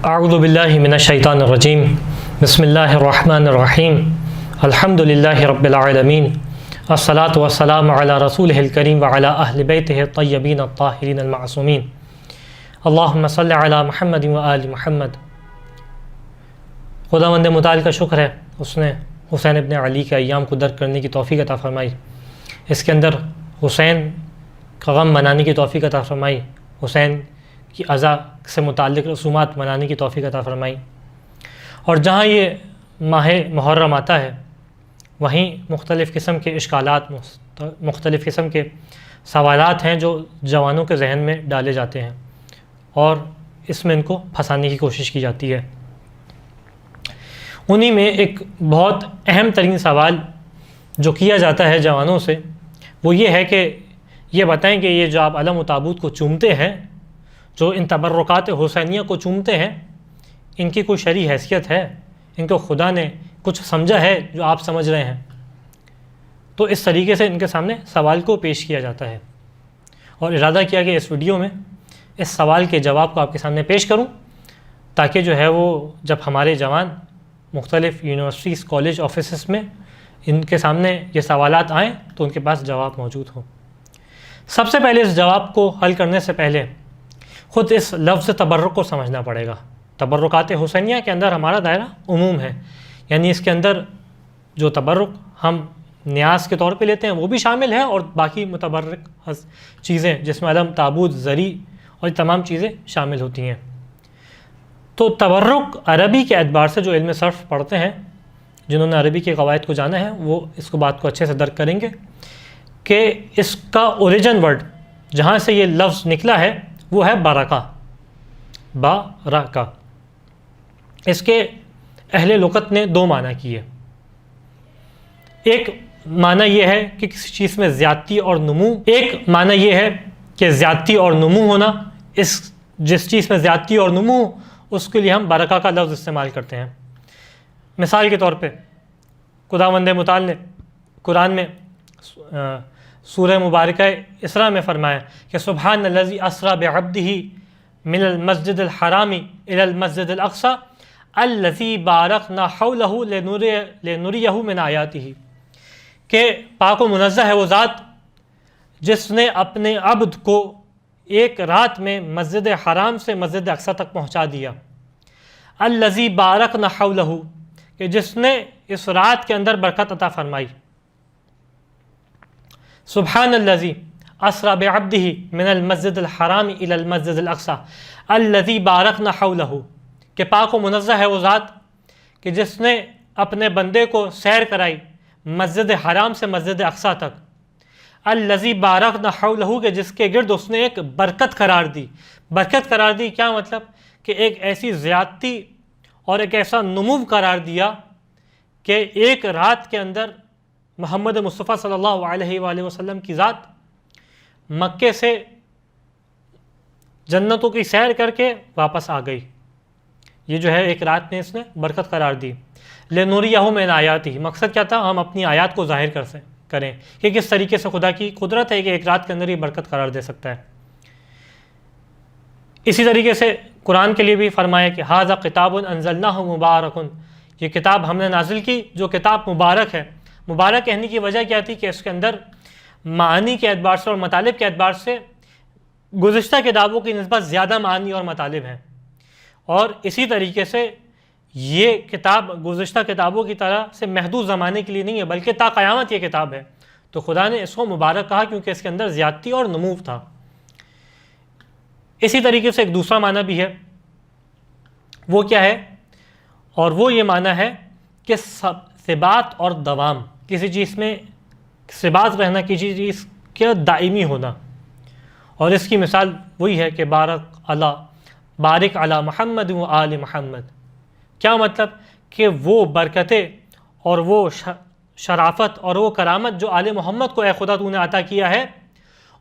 اعوذ باللہ من الشیطان الرجیم بسم اللہ الرحمن الرحیم الحمد للہ رب العالمین الصلاۃ والسلام علی رسولہ الکریم وعلی اہل بیتہ الطیبین الطاہرین المعصومین اللہم صلی علی محمد وآل محمد۔ خداوند متعال کا شکر ہے، اس نے حسین ابن علی کے ایام کو درک کرنے کی توفیق عطا فرمائی، اس کے اندر حسین کا غم منانے کی توفیق عطا فرمائی، حسین کی عزا سے متعلق رسومات منانے کی توفیق عطا فرمائی۔ اور جہاں یہ ماہ محرم آتا ہے وہیں مختلف قسم کے اشکالات، مختلف قسم کے سوالات ہیں جو جوانوں کے ذہن میں ڈالے جاتے ہیں اور اس میں ان کو پھنسانے کی کوشش کی جاتی ہے۔ انہی میں ایک بہت اہم ترین سوال جو کیا جاتا ہے جوانوں سے وہ یہ ہے کہ یہ بتائیں کہ یہ جو آپ علم و تابوت کو چومتے ہیں، جو ان تبرکات حسینیہ کو چومتے ہیں، ان کی کوئی شرعی حیثیت ہے؟ ان کو خدا نے کچھ سمجھا ہے جو آپ سمجھ رہے ہیں؟ تو اس طریقے سے ان کے سامنے سوال کو پیش کیا جاتا ہے اور ارادہ کیا کہ اس ویڈیو میں اس سوال کے جواب کو آپ کے سامنے پیش کروں تاکہ جو ہے وہ جب ہمارے جوان مختلف یونیورسٹیز، کالج، آفیسز میں ان کے سامنے یہ سوالات آئیں تو ان کے پاس جواب موجود ہوں۔ سب سے پہلے اس جواب کو حل کرنے سے پہلے خود اس لفظ تبرک کو سمجھنا پڑے گا۔ تبرکات حسینیہ کے اندر ہمارا دائرہ عموم ہے، یعنی اس کے اندر جو تبرک ہم نیاز کے طور پہ لیتے ہیں وہ بھی شامل ہے اور باقی متبرک چیزیں جس میں علم، تابوت، زری اور یہ تمام چیزیں شامل ہوتی ہیں۔ تو تبرک عربی کے اعتبار سے جو علم صرف پڑھتے ہیں، جنہوں نے عربی کے قواعد کو جانا ہے، وہ اس کو بات کو اچھے سے درک کریں گے کہ اس کا اوریجن ورڈ جہاں سے یہ لفظ نکلا ہے وہ ہے برکہ، بارکہ۔ اس کے اہل لغت نے دو معنی کیے۔ ایک معنی یہ ہے کہ کسی چیز میں زیادتی اور نمو، ایک معنی یہ ہے کہ زیادتی اور نمو ہونا، جس چیز میں زیادتی اور نمو اس کے لیے ہم برکہ کا لفظ استعمال کرتے ہیں۔ مثال کے طور پہ خداوند متعال نے قرآن میں سورہ مبارکہ اسراء میں فرمایا کہ سبحان الذی اسریٰ بعبدہ من المسجد الحرام الی المسجد الاقصی الذی بارکنا حولہ لنریہ من آیاتہ، کہ پاک و منزہ ہے وہ ذات جس نے اپنے عبد کو ایک رات میں مسجد حرام سے مسجد اقصی تک پہنچا دیا۔ الذی بارکنا حولہ، کہ جس نے اس رات کے اندر برکت عطا فرمائی۔ سبحان الذی اسریٰ بعبدہ من المسجد الحرام الی المسجد الاقصی الذی بارکنا حولہ، کہ پاک و منزہ ہے وہ ذات کہ جس نے اپنے بندے کو سیر کرائی مسجد حرام سے مسجد اقصی تک۔ الذی بارکنا حولہ، کہ جس کے گرد اس نے ایک برکت قرار دی۔ برکت قرار دی کیا مطلب؟ کہ ایک ایسی زیادتی اور ایک ایسا نمو قرار دیا کہ ایک رات کے اندر محمد مصطفیٰ صلی اللہ علیہ وآلہ وسلم کی ذات مکے سے جنتوں کی سیر کر کے واپس آ گئی۔ یہ جو ہے ایک رات میں اس نے برکت قرار دی۔ لنریہ من آیاتہ، مقصد کیا تھا؟ ہم اپنی آیات کو ظاہر کریں کہ کس طریقے سے خدا کی قدرت ہے کہ ایک رات کے اندر یہ برکت قرار دے سکتا ہے۔ اسی طریقے سے قرآن کے لیے بھی فرمایا کہ ھذا کتاب انزلناہ مبارک، یہ کتاب ہم نے نازل کی جو کتاب مبارک ہے۔ مبارک کہنے کی وجہ کیا تھی؟ کہ اس کے اندر معانی کے اعتبار سے اور مطالب کے اعتبار سے گزشتہ کتابوں کی نسبت زیادہ معانی اور مطالب ہیں، اور اسی طریقے سے یہ کتاب گزشتہ کتابوں کی طرح سے محدود زمانے کے لیے نہیں ہے بلکہ تا قیامت یہ کتاب ہے۔ تو خدا نے اس کو مبارک کہا کیونکہ اس کے اندر زیادتی اور نمو تھا۔ اسی طریقے سے ایک دوسرا معنی بھی ہے، وہ کیا ہے؟ اور وہ یہ معنی ہے کہ ثبات اور دوام، کسی چیز میں ثبات رہنا، کسی چیز کا دائمی ہونا۔ اور اس کی مثال وہی ہے کہ بارک علی محمد و آل محمد۔ کیا مطلب؟ کہ وہ برکتیں اور وہ شرافت اور وہ کرامت جو آل محمد کو اے خدا تو نے عطا کیا ہے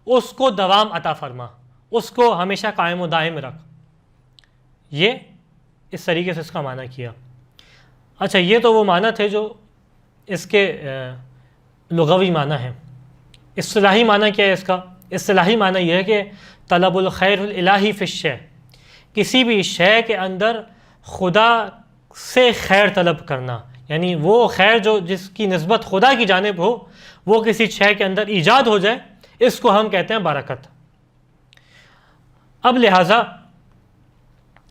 اس کو دوام عطا فرما، اس کو ہمیشہ قائم و دائم رکھ۔ یہ اس طریقے سے اس کا معنی کیا۔ اچھا، یہ تو وہ معنی تھے جو اس کے لغوی معنی ہیں۔ اصطلاحی معنی کیا ہے اس کا؟ اصطلاحی معنی یہ ہے کہ طلب الخیر الالہی فی الشیء، کسی بھی شے کے اندر خدا سے خیر طلب کرنا، یعنی وہ خیر جو جس کی نسبت خدا کی جانب ہو وہ کسی شے کے اندر ایجاد ہو جائے، اس کو ہم کہتے ہیں برکت۔ اب لہٰذا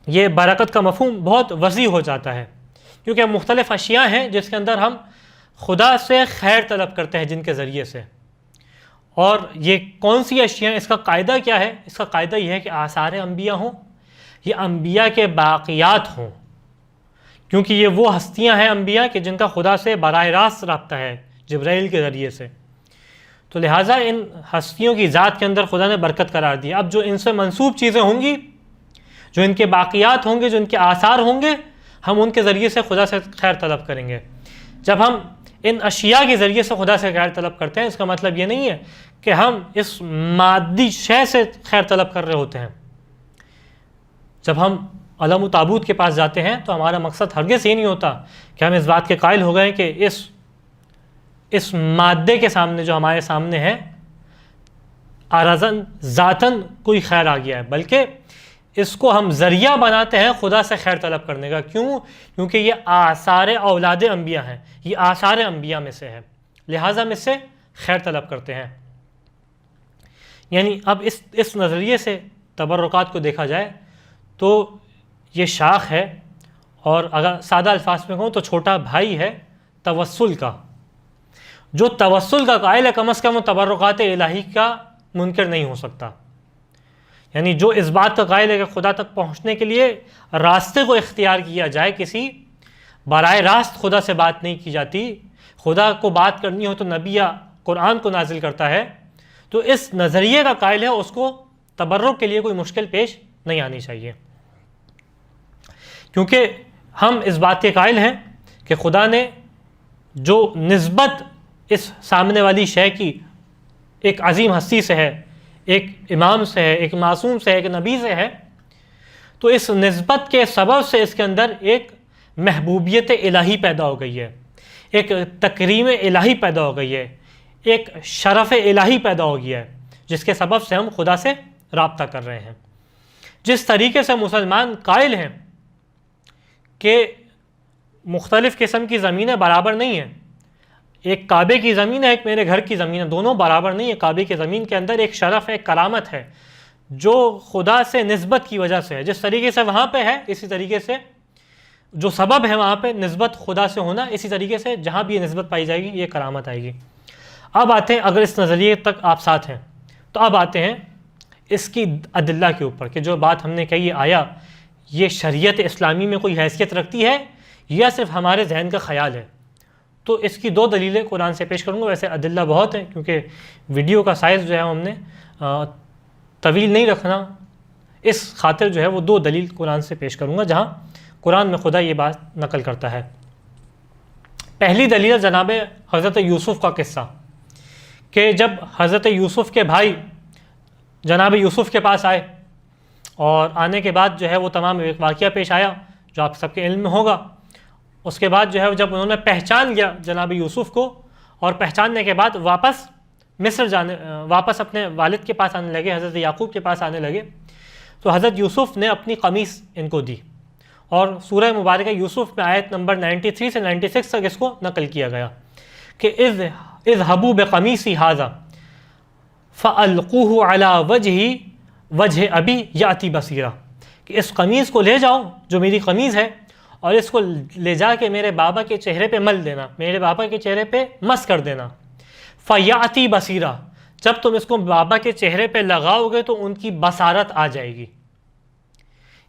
یہ برکت کا مفہوم بہت وسیع ہو جاتا ہے، کیونکہ مختلف اشیاء ہیں جس کے اندر ہم خدا سے خیر طلب کرتے ہیں جن کے ذریعے سے۔ اور یہ کون سی اشیاء ہیں، اس کا قاعدہ کیا ہے؟ اس کا قاعدہ یہ ہے کہ آثار انبیاء ہوں، یہ انبیاء کے باقیات ہوں، کیونکہ یہ وہ ہستیاں ہیں انبیاء کہ جن کا خدا سے براہ راست رابطہ ہے جبرائیل کے ذریعے سے، تو لہٰذا ان ہستیوں کی ذات کے اندر خدا نے برکت قرار دی۔ اب جو ان سے منسوب چیزیں ہوں گی، جو ان کے باقیات ہوں گے، جو ان کے آثار ہوں گے، ہم ان کے ذریعے سے خدا سے خیر طلب کریں گے۔ جب ہم ان اشیاء کے ذریعے سے خدا سے خیر طلب کرتے ہیں، اس کا مطلب یہ نہیں ہے کہ ہم اس مادی شے سے خیر طلب کر رہے ہوتے ہیں۔ جب ہم علم و تابوت کے پاس جاتے ہیں تو ہمارا مقصد ہرگز یہ نہیں ہوتا کہ ہم اس بات کے قائل ہو گئے کہ اس مادے کے سامنے جو ہمارے سامنے ہے عرضاً ذاتاً کوئی خیر آ گیا ہے، بلکہ اس کو ہم ذریعہ بناتے ہیں خدا سے خیر طلب کرنے کا۔ کیوں؟ کیونکہ یہ آثار اولاد انبیاء ہیں، یہ آثار انبیاء میں سے ہے، لہٰذا ہم اس سے خیر طلب کرتے ہیں۔ یعنی اب اس نظریے سے تبرکات کو دیکھا جائے تو یہ شاخ ہے، اور اگر سادہ الفاظ میں کہوں تو چھوٹا بھائی ہے توسل کا۔ جو توسل کا قائل ہے کم از کم وہ تبرکات الہی کا منکر نہیں ہو سکتا۔ یعنی جو اس بات کا قائل ہے کہ خدا تک پہنچنے کے لیے راستے کو اختیار کیا جائے، کسی براہ راست خدا سے بات نہیں کی جاتی، خدا کو بات کرنی ہو تو نبی یا قرآن کو نازل کرتا ہے، تو اس نظریے کا قائل ہے اس کو تبرک کے لیے کوئی مشکل پیش نہیں آنی چاہیے، کیونکہ ہم اس بات کے قائل ہیں کہ خدا نے جو نسبت اس سامنے والی شے کی ایک عظیم ہستی سے ہے، ایک امام سے ہے، ایک معصوم سے ہے، ایک نبی سے ہے، تو اس نسبت کے سبب سے اس کے اندر ایک محبوبیت الہی پیدا ہو گئی ہے، ایک تکریم الہی پیدا ہو گئی ہے، ایک شرف الہی پیدا ہو گیا ہے، جس کے سبب سے ہم خدا سے رابطہ کر رہے ہیں۔ جس طریقے سے مسلمان قائل ہیں کہ مختلف قسم کی زمینیں برابر نہیں ہیں، ایک کعبے کی زمین ہے، ایک میرے گھر کی زمین ہے، دونوں برابر نہیں ہیں، کعبے کی زمین کے اندر ایک شرف ہے، ایک کرامت ہے جو خدا سے نسبت کی وجہ سے ہے، جس طریقے سے وہاں پہ ہے اسی طریقے سے جو سبب ہے وہاں پہ نسبت خدا سے ہونا، اسی طریقے سے جہاں بھی یہ نسبت پائی جائے گی یہ کرامت آئے گی۔ اب آتے ہیں، اگر اس نظریے تک آپ ساتھ ہیں تو اب آتے ہیں اس کی ادلہ کے اوپر کہ جو بات ہم نے کہی آیا یہ شریعت اسلامی میں کوئی حیثیت رکھتی ہے یا صرف ہمارے ذہن کا خیال ہے۔ تو اس کی دو دلیلیں قرآن سے پیش کروں گا، ویسے ادلہ بہت ہیں کیونکہ ویڈیو کا سائز جو ہے ہم نے طویل نہیں رکھنا، اس خاطر جو ہے وہ دو دلیل قرآن سے پیش کروں گا جہاں قرآن میں خدا یہ بات نقل کرتا ہے۔ پہلی دلیل جناب حضرت یوسف کا قصہ، کہ جب حضرت یوسف کے بھائی جناب یوسف کے پاس آئے اور آنے کے بعد جو ہے وہ تمام ایک واقعہ پیش آیا جو آپ سب کے علم میں ہوگا۔ اس کے بعد جو ہے جب انہوں نے پہچان لیا جناب یوسف کو، اور پہچاننے کے بعد واپس مصر واپس اپنے والد کے پاس آنے لگے، حضرت یعقوب کے پاس آنے لگے، تو حضرت یوسف نے اپنی قمیص ان کو دی، اور سورہ مبارکہ یوسف میں آیت نمبر 93 سے 96 تک اس کو نقل کیا گیا کہ اذهبوا بقمیصی ھذا فألقوه علی وجہ ابی یأتی بصیرا، کہ اس قمیص کو لے جاؤ جو میری قمیص ہے اور اس کو لے جا کے میرے بابا کے چہرے پہ مل دینا، میرے بابا کے چہرے پہ مس کر دینا، فیأتی بصیرا، جب تم اس کو بابا کے چہرے پہ لگاؤ گے تو ان کی بصارت آ جائے گی۔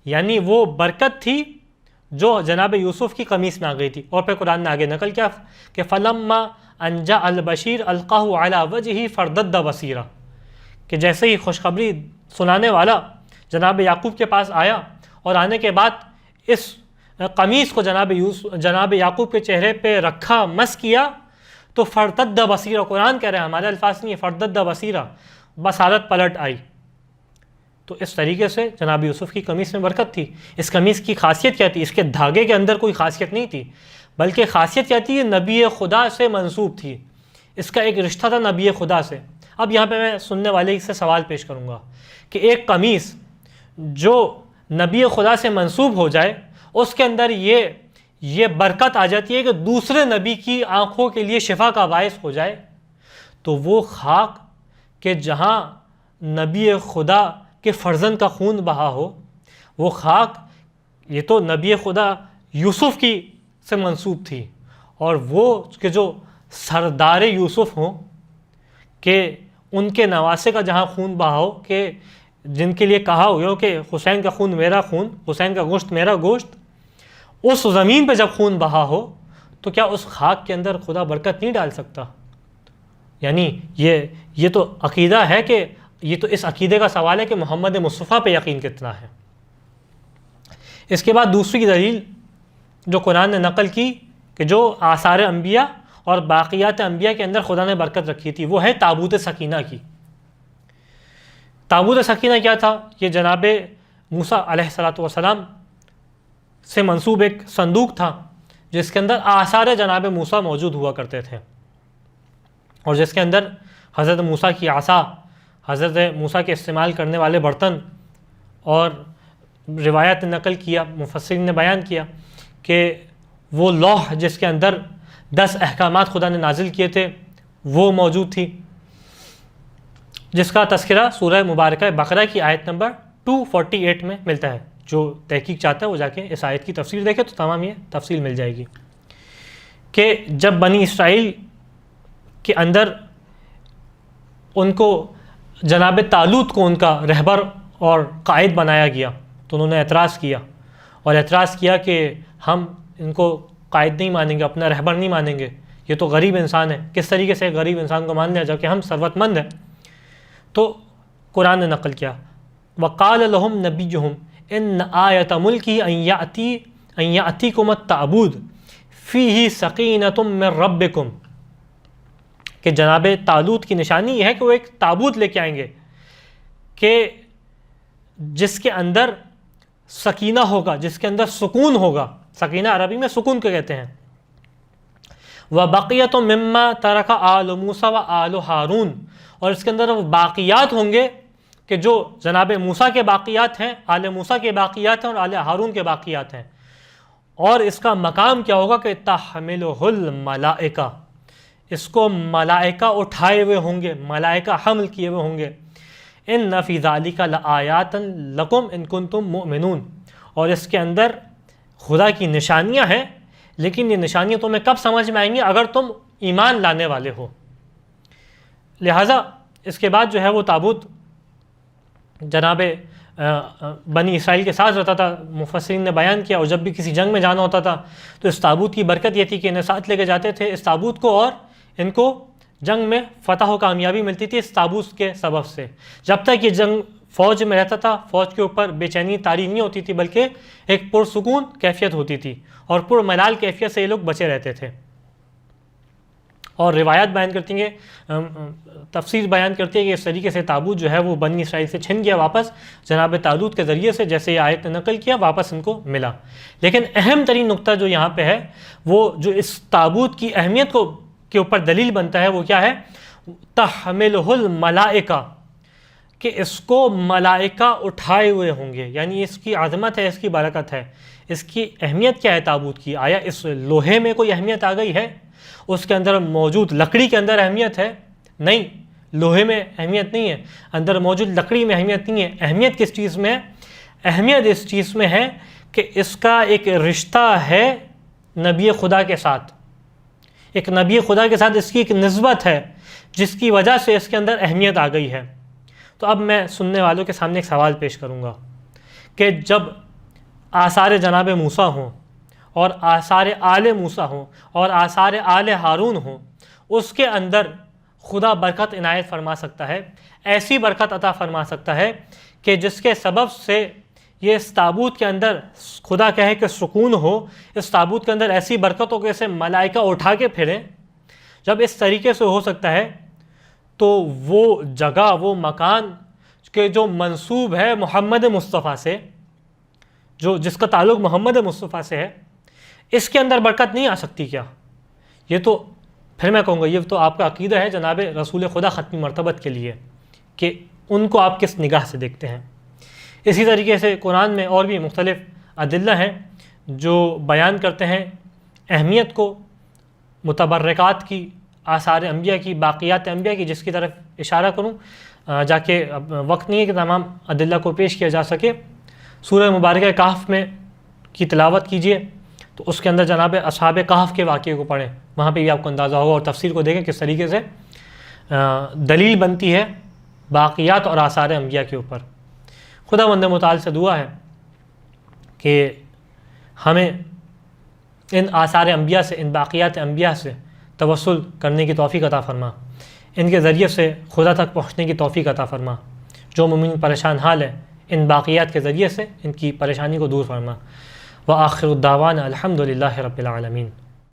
یعنی وہ برکت تھی جو جناب یوسف کی قمیص میں آ گئی تھی۔ اور پھر قرآن نے آگے نقل کیا کہ فلما ان جاء البشیر القاہ علی وجہہ فارتد بصیرا، کہ جیسے ہی خوشخبری سنانے والا جناب یعقوب کے پاس آیا اور آنے کے بعد اس قمیص کو جناب یعقوب کے چہرے پہ رکھا، مس کیا، تو فارتد بصیرا، قرآن کہہ رہے ہیں، ہمارے الفاظ نہیں ہے، فارتد بصیرا، بصارت پلٹ آئی۔ تو اس طریقے سے جناب یوسف کی قمیص میں برکت تھی۔ اس قمیص کی خاصیت کیا تھی؟ اس کے دھاگے کے اندر کوئی خاصیت نہیں تھی، بلکہ خاصیت کیا تھی؟ نبی خدا سے منسوب تھی، اس کا ایک رشتہ تھا نبی خدا سے۔ اب یہاں پہ میں سننے والے سے سوال پیش کروں گا کہ ایک قمیص جو نبی خدا سے منسوب ہو جائے اس کے اندر یہ برکت آ جاتی ہے کہ دوسرے نبی کی آنکھوں کے لیے شفا کا باعث ہو جائے، تو وہ خاک کہ جہاں نبی خدا کے فرزند کا خون بہا ہو، وہ خاک، یہ تو نبی خدا یوسف کی سے منسوب تھی، اور وہ کہ جو سردار یوسف ہوں کہ ان کے نواسے کا جہاں خون بہا ہو، کہ جن کے لیے کہا ہو کہ حسین کا خون میرا خون، حسین کا گوشت میرا گوشت، اس زمین پہ جب خون بہا ہو تو کیا اس خاک کے اندر خدا برکت نہیں ڈال سکتا؟ یعنی یہ تو عقیدہ ہے کہ یہ تو اس عقیدے کا سوال ہے کہ محمد مصطفیٰ پہ یقین کتنا ہے۔ اس کے بعد دوسری دلیل جو قرآن نے نقل کی کہ جو آثار انبیاء اور باقیات انبیاء کے اندر خدا نے برکت رکھی تھی، وہ ہے تابوت سکینہ کی۔ تابوت سکینہ کیا تھا؟ یہ جناب موسیٰ علیہ السلام سے منسوب ایک صندوق تھا جس کے اندر آثار جناب موسیٰ موجود ہوا کرتے تھے، اور جس کے اندر حضرت موسیٰ کی عصا، حضرت موسیٰ کے استعمال کرنے والے برتن، اور روایت نقل کیا، مفسرین نے بیان کیا کہ وہ لوح جس کے اندر 10 احکامات خدا نے نازل کیے تھے وہ موجود تھی، جس کا تذکرہ سورہ مبارکہ بقرہ کی آیت نمبر 248 میں ملتا ہے۔ جو تحقیق چاہتا ہے وہ جا کے اس آیت کی تفسیر دیکھے تو تمام یہ تفصیل مل جائے گی کہ جب بنی اسرائیل کے اندر ان کو جناب طالوت کو ان کا رہبر اور قائد بنایا گیا تو انہوں نے اعتراض کیا، اور اعتراض کیا کہ ہم ان کو قائد نہیں مانیں گے، اپنا رہبر نہیں مانیں گے، یہ تو غریب انسان ہے، کس طریقے سے غریب انسان کو مان لیا جب کہ ہم ثروت مند ہیں؟ تو قرآن نے نقل کیا وَقَالَ لَهُمْ نَبِيُّهُمْ إِنَّ آيَةَ مُلْكِهِ أَن يَأْتِيكُمُ التَّابُوتُ فِيهِ سَكِينَةٌ مِّن رَبِّكُمْ، کہ جناب طالوت کی نشانی یہ ہے کہ وہ ایک تابوت لے کے آئیں گے کہ جس کے اندر سکینہ ہوگا، جس کے اندر سکون ہوگا۔ سکینہ عربی میں سکون کو کہتے ہیں۔ وَبَقِيَةٌ مِّمَّا تَرَكَ آلُ مُوسَىٰ وَآلُ ہارون، اور اس کے اندر وہ باقیات ہوں گے کہ جو جناب موسیٰ کے باقیات ہیں، آل موسیٰ کے باقیات ہیں اور آل ہارون کے باقیات ہیں، اور اس کا مقام کیا ہوگا کہ تحملہ الملائکہ، اس کو ملائکہ اٹھائے ہوئے ہوں گے، ملائکہ حمل کیے ہوئے ہوں گے۔ ان فی ذالک لآیات لکم ان کنتم مؤمنون، اور اس کے اندر خدا کی نشانیاں ہیں، لیکن یہ نشانیاں تمہیں کب سمجھ میں آئیں گی؟ اگر تم ایمان لانے والے ہو۔ لہٰذا اس کے بعد جو ہے وہ تابوت جناب بنی اسرائیل کے ساتھ رہتا تھا۔ مفسرین نے بیان کیا، اور جب بھی کسی جنگ میں جانا ہوتا تھا تو اس تابوت کی برکت یہ تھی کہ انہیں ساتھ لے کے جاتے تھے اس تابوت کو، اور ان کو جنگ میں فتح و کامیابی ملتی تھی اس تابوت کے سبب سے۔ جب تک یہ جنگ فوج میں رہتا تھا، فوج کے اوپر بے چینی طاری نہیں ہوتی تھی، بلکہ ایک پرسکون کیفیت ہوتی تھی، اور پرملال کیفیت سے یہ لوگ بچے رہتے تھے۔ اور روایات بیان کرتی ہیں، تفسیر بیان کرتی ہے کہ اس طریقے سے تابوت جو ہے وہ بنی اسرائیل سے چھن گیا، واپس جناب طالوت کے ذریعے سے، جیسے یہ آیت نے نقل کیا، واپس ان کو ملا۔ لیکن اہم ترین نقطہ جو یہاں پہ ہے، وہ جو اس تابوت کی اہمیت کے اوپر دلیل بنتا ہے، وہ کیا ہے؟ تحملہ الملائکہ، کہ اس کو ملائکہ اٹھائے ہوئے ہوں گے، یعنی اس کی عظمت ہے، اس کی برکت ہے۔ اس کی اہمیت کیا ہے تابوت کی؟ آیا اس لوہے میں کوئی اہمیت آ گئی ہے؟ اس کے اندر موجود لکڑی کے اندر اہمیت ہے؟ نہیں، لوہے میں اہمیت نہیں ہے، اندر موجود لکڑی میں اہمیت نہیں ہے۔ اہمیت کس چیز میں ہے؟ اہمیت اس چیز میں ہے کہ اس کا ایک رشتہ ہے نبی خدا کے ساتھ، ایک نبی خدا کے ساتھ اس کی ایک نسبت ہے، جس کی وجہ سے اس کے اندر اہمیت آ گئی ہے۔ تو اب میں سننے والوں کے سامنے ایک سوال پیش کروں گا کہ جب آثار جناب موسیٰ ہوں، اور آثار آل موسیٰ ہوں، اور آثار آل ہارون ہوں، اس کے اندر خدا برکت عنایت فرما سکتا ہے، ایسی برکت عطا فرما سکتا ہے کہ جس کے سبب سے یہ اس تابوت کے اندر خدا کہے کہ سکون ہو، اس تابوت کے اندر ایسی برکت ہو کہ اسے ملائکہ اٹھا کے پھریں۔ جب اس طریقے سے ہو سکتا ہے تو وہ جگہ، وہ مکان کہ جو منسوب ہے محمد مصطفیٰ سے، جس کا تعلق محمد مصطفیٰ سے ہے، اس کے اندر برکت نہیں آ سکتی کیا؟ یہ تو پھر میں کہوں گا یہ تو آپ کا عقیدہ ہے جناب رسول خدا ختمی مرتبت کے لیے، کہ ان کو آپ کس نگاہ سے دیکھتے ہیں۔ اسی طریقے سے قرآن میں اور بھی مختلف ادلہ ہیں جو بیان کرتے ہیں اہمیت کو متبرکات کی، آثار انبیاء کی، باقیات انبیاء کی، جس کی طرف اشارہ کروں جا کے اب وقت نہیں ہے کہ تمام ادلہ کو پیش کیا جا سکے۔ سورہ مبارکہ کہف میں کی تلاوت کیجئے تو اس کے اندر جناب اصحاب کہف کے واقعے کو پڑھیں، وہاں پہ بھی آپ کو اندازہ ہوگا، اور تفسیر کو دیکھیں کس طریقے سے دلیل بنتی ہے باقیات اور آثار انبیاء کے اوپر۔ خداوند متعال سے دعا ہے کہ ہمیں ان آثار انبیاء سے، ان باقیات انبیاء سے توسل کرنے کی توفیق عطا فرما، ان کے ذریعے سے خدا تک پہنچنے کی توفیق عطا فرما۔ جو مومن پریشان حال ہے ان باقیات کے ذریعے سے ان کی پریشانی کو دور فرما۔ وآخر الدعوانا الحمد للہ رب العالمین۔